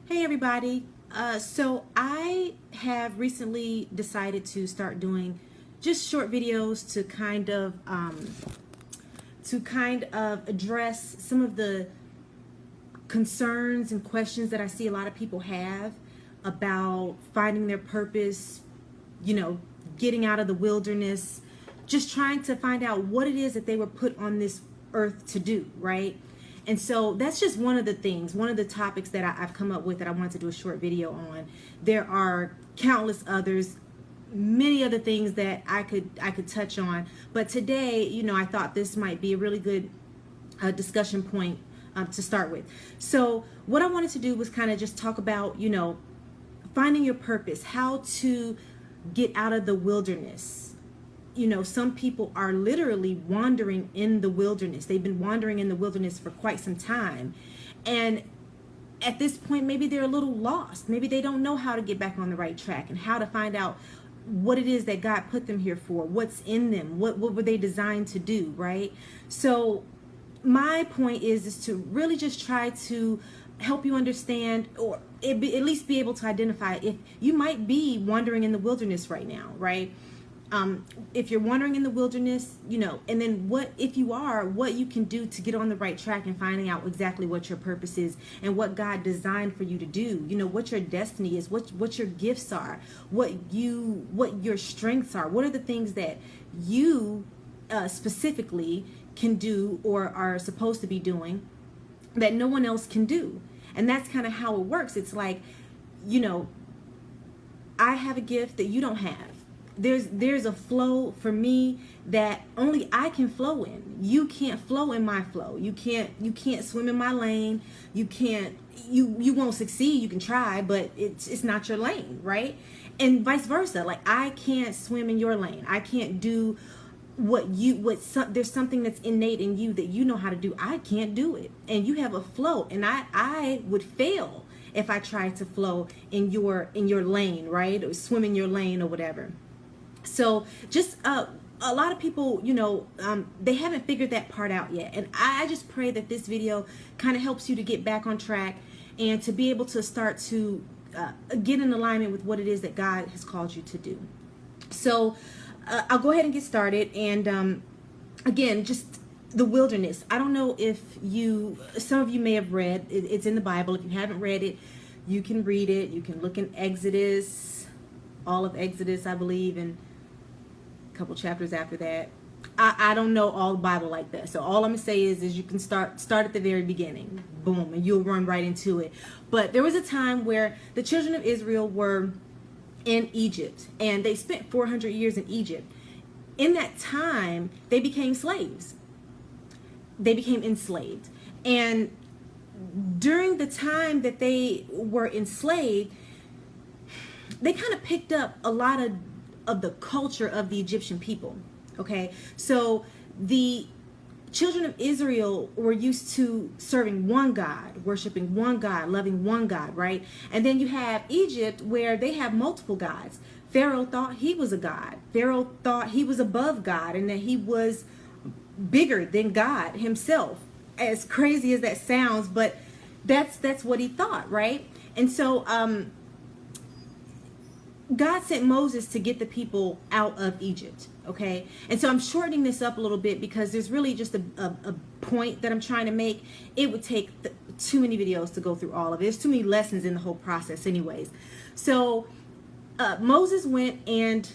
Hey everybody. So I have recently decided to start doing just short videos to kind of address some of the concerns and questions that I see a lot of people have about finding their purpose, getting out of the wilderness, just trying to find out what it is that they were put on this earth to do, right? And so that's just one of the things, one of the topics that I've come up with that I wanted to do a short video on. There are countless others, many other things that I could touch on. But today, I thought this might be a really good discussion point to start with. So what I wanted to do was kind of just talk about, finding your purpose, how to get out of the wilderness. Some people are literally wandering in the wilderness. They've been wandering in the wilderness for quite some time. And at this point, maybe they're a little lost. Maybe they don't know how to get back on the right track and how to find out what it is that God put them here for, what's in them, what were they designed to do, right? So my point is to really just try to help you understand, or at least be able to identify if you might be wandering in the wilderness right now, right? If you're wandering in the wilderness, and then what, if you are, what you can do to get on the right track and finding out exactly what your purpose is and what God designed for you to do, what your destiny is, what your gifts are, what your strengths are, what are the things that you specifically can do or are supposed to be doing that no one else can do. And that's kind of how it works. It's like, I have a gift that you don't have. There's a flow for me that only I can flow in. You can't flow in my flow. You can't swim in my lane. You won't succeed. You can try, but it's not your lane, right? And vice versa. Like, I can't swim in your lane. I can't do there's something that's innate in you that you know how to do. I can't do it. And you have a flow, and I would fail if I tried to flow in your lane, right? Or swim in your lane or whatever. So just a lot of people, they haven't figured that part out yet. And I just pray that this video kind of helps you to get back on track and to be able to start to get in alignment with what it is that God has called you to do. So I'll go ahead and get started. And again, just the wilderness. I don't know if some of you may have read, it's in the Bible. If you haven't read it, you can read it. You can look in Exodus, all of Exodus, I believe, and couple chapters after that. I don't know all the Bible like that, so all I'm gonna say is you can start at the very beginning, boom, and you'll run right into it. But there was a time where the children of Israel were in Egypt, and they spent 400 years in Egypt. In that time, they became slaves. They became enslaved, and during the time that they were enslaved, they kind of picked up a lot of the culture of the Egyptian people. Okay, so the children of Israel were used to serving one God, worshiping one God, loving one God, right? And then you have Egypt, where they have multiple gods. Pharaoh thought he was a god. Pharaoh thought he was above God and that he was bigger than God himself. As crazy as that sounds, but that's what he thought, right? And so God sent Moses to get the people out of Egypt, okay? And so I'm shortening this up a little bit because there's really just a point that I'm trying to make. It would take too many videos to go through all of it. There's too many lessons in the whole process anyways. So Moses went and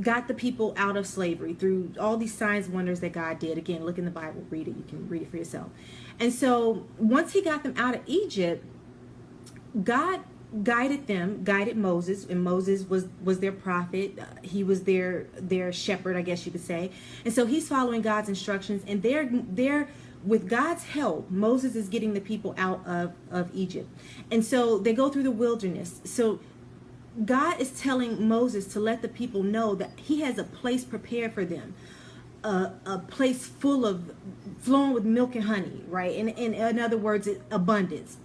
got the people out of slavery through all these signs and wonders that God did. Again, look in the Bible, read it. You can read it for yourself. And so once he got them out of Egypt, God guided Moses, and Moses was their prophet. He was their shepherd, I guess you could say. And so he's following God's instructions, and they're with God's help, Moses is getting the people out of Egypt. And so they go through the wilderness. So God is telling Moses to let the people know that he has a place prepared for them, a place full of flowing with milk and honey, right? And in other words, abundance.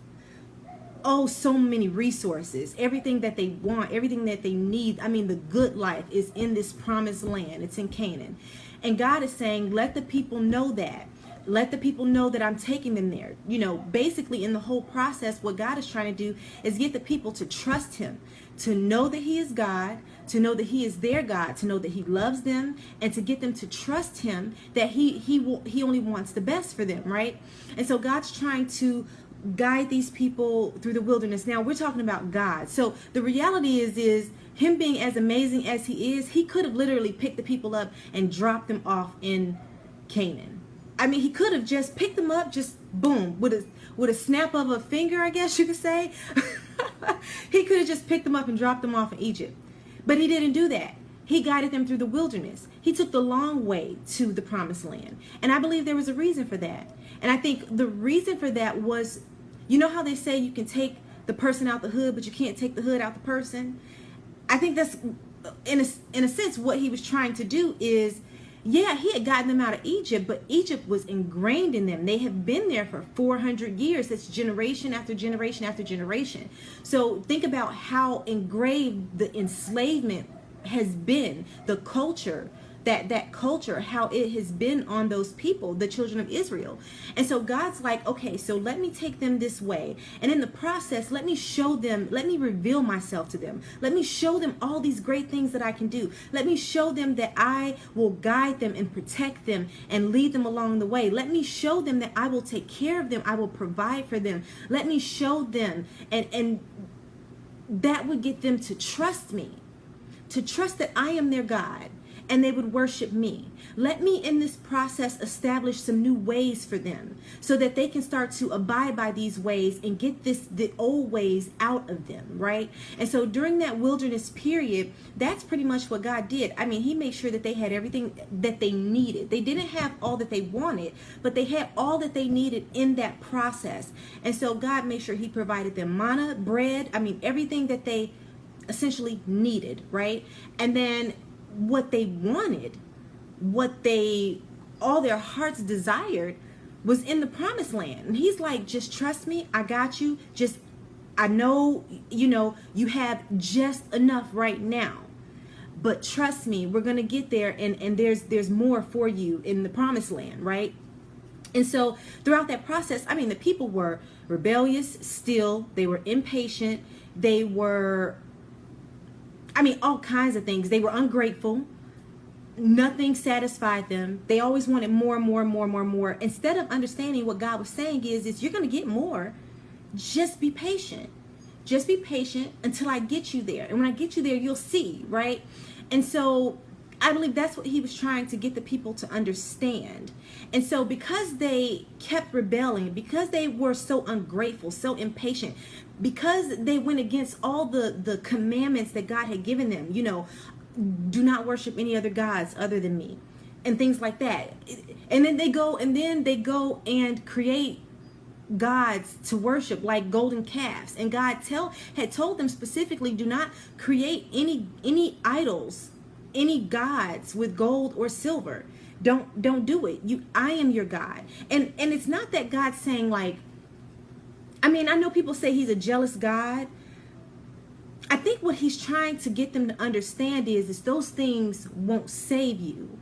Oh, so many resources, everything that they want, everything that they need. I mean, the good life is in this promised land. It's in Canaan. And God is saying, let the people know that Let the people know that I'm taking them there. You know, basically in the whole process, what God is trying to do is get the people to trust him, to know that he is God, to know that he is their God, to know that he loves them, and to get them to trust him that he only wants the best for them, right? And so God's trying to guide these people through the wilderness. Now we're talking about God. So the reality is him being as amazing as he is, he could have literally picked the people up and dropped them off in Canaan. I mean, he could have just picked them up, just boom, with a snap of a finger, I guess you could say. He could have just picked them up and dropped them off in Egypt. But he didn't do that. He guided them through the wilderness. He took the long way to the promised land. And I believe there was a reason for that. And I think the reason for that was, you know how they say you can take the person out the hood, but you can't take the hood out the person? I think that's, in a sense, what he was trying to do is, yeah, he had gotten them out of Egypt, but Egypt was ingrained in them. They have been there for 400 years. That's generation after generation after generation. So think about how engraved the enslavement has been, the culture, that culture, how it has been on those people, the children of Israel. And so God's like, okay, so let me take them this way. And in the process, let me show them, let me reveal myself to them. Let me show them all these great things that I can do. Let me show them that I will guide them and protect them and lead them along the way. Let me show them that I will take care of them. I will provide for them. Let me show them, and that would get them to trust me, to trust that I am their God, and they would worship me. Let me in this process establish some new ways for them so that they can start to abide by these ways and get the old ways out of them, right? And so during that wilderness period, that's pretty much what God did. I mean, he made sure that they had everything that they needed. They didn't have all that they wanted, but they had all that they needed in that process. And so God made sure he provided them manna, bread, I mean, everything that they essentially needed, right? And then what they wanted, all their hearts desired, was in the promised land. And he's like, just trust me, I got you. Just, I know, you have just enough right now, but trust me, we're going to get there, and there's more for you in the promised land, right? And so throughout that process, I mean, the people were rebellious still, they were impatient, they were, all kinds of things. They were ungrateful. Nothing satisfied them. They always wanted more and more and more and more and more. Instead of understanding what God was saying is you're going to get more. Just be patient. Just be patient until I get you there. And when I get you there, you'll see, right? And so I believe that's what he was trying to get the people to understand. And so because they kept rebelling, because they were so ungrateful, so impatient, because they went against all the commandments that God had given them, do not worship any other gods other than me, and things like that. And then they go and create gods to worship, like golden calves. And God had told them specifically, do not create any idols, any gods with gold or silver. Don't do it. I am your God. And it's not that God's saying, like, I know people say he's a jealous God. I think what he's trying to get them to understand is those things won't save you.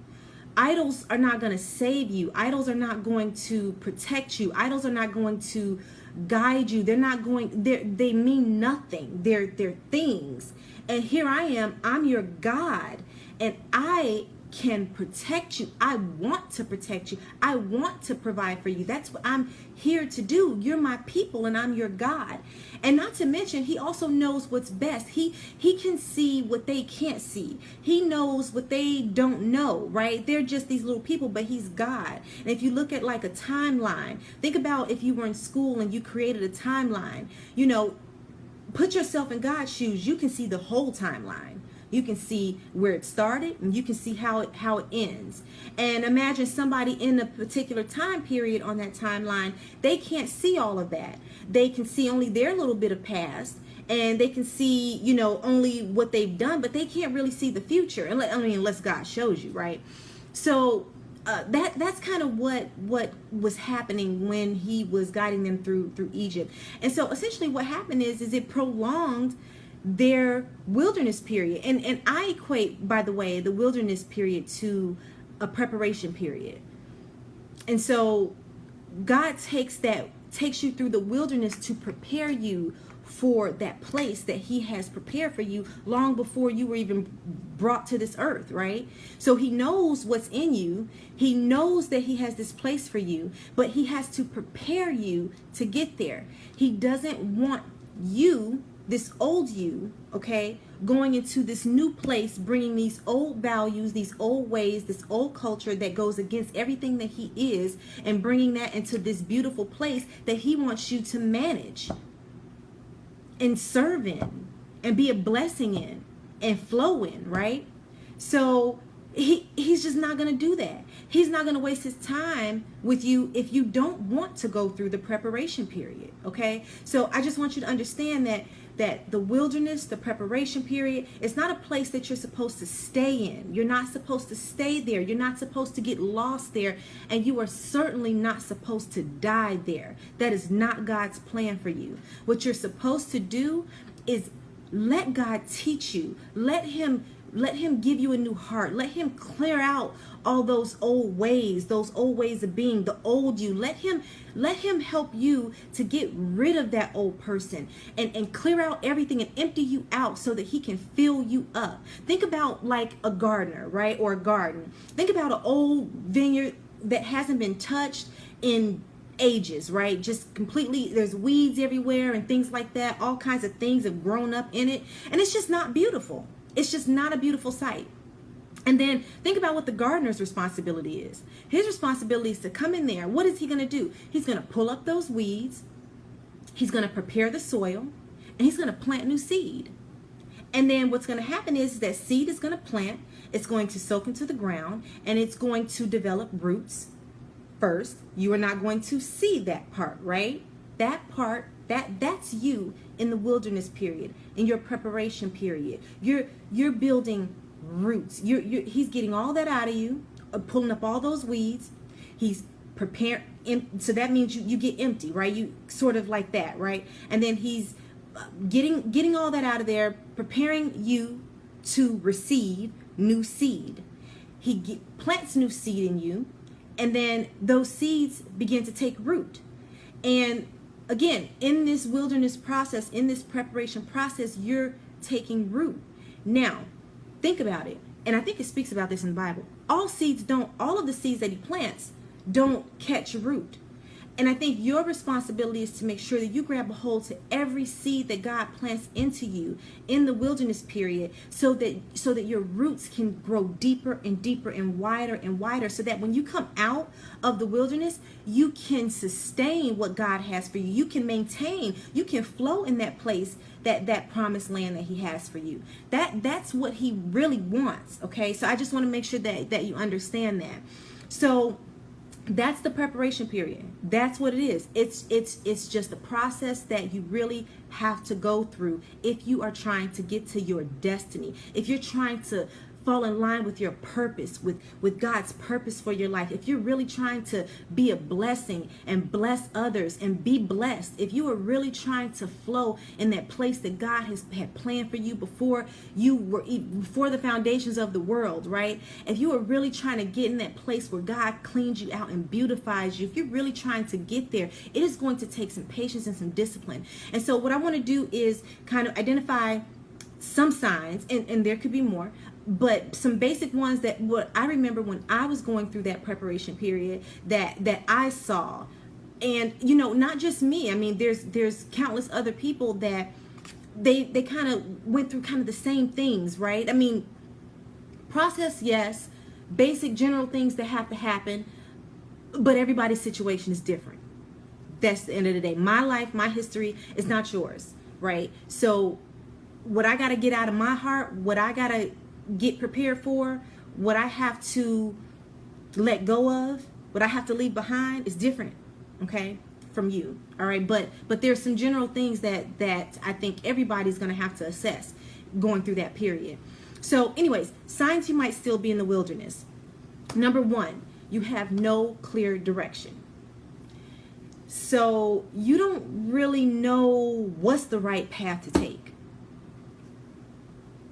Idols are not going to save you. Idols are not going to protect you. Idols are not going to guide you. They mean nothing. They're things. And here I am, I'm your God, and I can protect you. I want to protect you. I want to provide for you. That's what I'm here to do. You're my people and I'm your God. And not to mention, he also knows what's best. He can see what they can't see. He knows what they don't know, right? They're just these little people, but he's God. And if you look at like a timeline, think about if you were in school and you created a timeline, put yourself in God's shoes. You can see the whole timeline. You can see where it started, and you can see how it ends. And imagine somebody in a particular time period on that timeline, they can't see all of that. They can see only their little bit of past, and they can see, only what they've done, but they can't really see the future, unless God shows you, right? So that's kind of what was happening when he was guiding them through Egypt. And so essentially what happened is it prolonged their wilderness period. And I equate, by the way, the wilderness period to a preparation period. And so God takes you through the wilderness to prepare you for that place that he has prepared for you long before you were even brought to this earth, right? So he knows what's in you. He knows that he has this place for you, but he has to prepare you to get there. He doesn't want you, this old you, okay, going into this new place, bringing these old values, these old ways, this old culture that goes against everything that he is, and bringing that into this beautiful place that he wants you to manage and serve in and be a blessing in and flow in, right? So he's just not going to do that. He's not going to waste his time with you if you don't want to go through the preparation period, okay? So I just want you to understand that the wilderness, the preparation period, is not a place that you're supposed to stay in. You're not supposed to stay there. You're not supposed to get lost there. And you are certainly not supposed to die there. That is not God's plan for you. What you're supposed to do is let God teach you. Let him give you a new heart. Let him clear out all those old ways of being, the old you. Let him help you to get rid of that old person and clear out everything and empty you out so that he can fill you up. Think about like a gardener, right? Or a garden. Think about an old vineyard that hasn't been touched in ages, right? Just completely, there's weeds everywhere and things like that. All kinds of things have grown up in it. And it's just not beautiful. It's just not a beautiful sight. And then think about what the gardener's responsibility is. His responsibility is to come in there. What is he going to do? He's going to pull up those weeds. He's going to prepare the soil. And he's going to plant new seed. And then what's going to happen is that seed is going to plant. It's going to soak into the ground. And it's going to develop roots first. You are not going to see that part, right? That part, that's you in the wilderness period, in your preparation period. You're building roots. He's getting all that out of you, pulling up all those weeds. He's preparing, so that means you get empty, right? You sort of like that, right? And then he's getting all that out of there, preparing you to receive new seed. He plants new seed in you, and then those seeds begin to take root. And again, in this wilderness process, in this preparation process, you're taking root. Now, think about it. And I think it speaks about this in the Bible. All of the seeds that he plants don't catch root. And I think your responsibility is to make sure that you grab a hold to every seed that God plants into you in the wilderness period so that your roots can grow deeper and deeper and wider so that when you come out of the wilderness, you can sustain what God has for you. You can maintain, you can flow in that place, that promised land that he has for you. That's what he really wants, okay? So I just want to make sure that you understand that. So that's the preparation period. That's what it is. It's just a process that you really have to go through if you are trying to get to your destiny. If you're trying to fall in line with your purpose, with God's purpose for your life. If you're really trying to be a blessing and bless others and be blessed, if you are really trying to flow in that place that God had planned for you before the foundations of the world, right? If you are really trying to get in that place where God cleans you out and beautifies you, if you're really trying to get there, it is going to take some patience and some discipline. And so what I want to do is kind of identify some signs, and there could be more, but some basic ones that what I remember when I was going through that preparation period that I saw. And not just me. I mean, there's countless other people that they kind of went through kind of the same things, right? I mean, process, yes, basic general things that have to happen, but everybody's situation is different. That's the end of the day. My life, my history is not yours, right? So what I got to get out of my heart, what I got to get prepared for, what I have to let go of, what I have to leave behind is different, okay, from you. All right, but there's some general things that I think everybody's going to have to assess going through that period. So anyways, signs you might still be in the wilderness. Number one, you have no clear direction. So you don't really know what's the right path to take.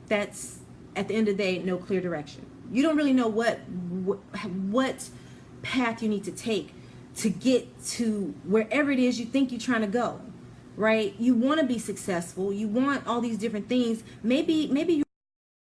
That's, at the end of the day, no clear direction. You don't really know what path you need to take to get to wherever it is you think you're trying to go, right? You want to be successful. You want all these different things. Maybe you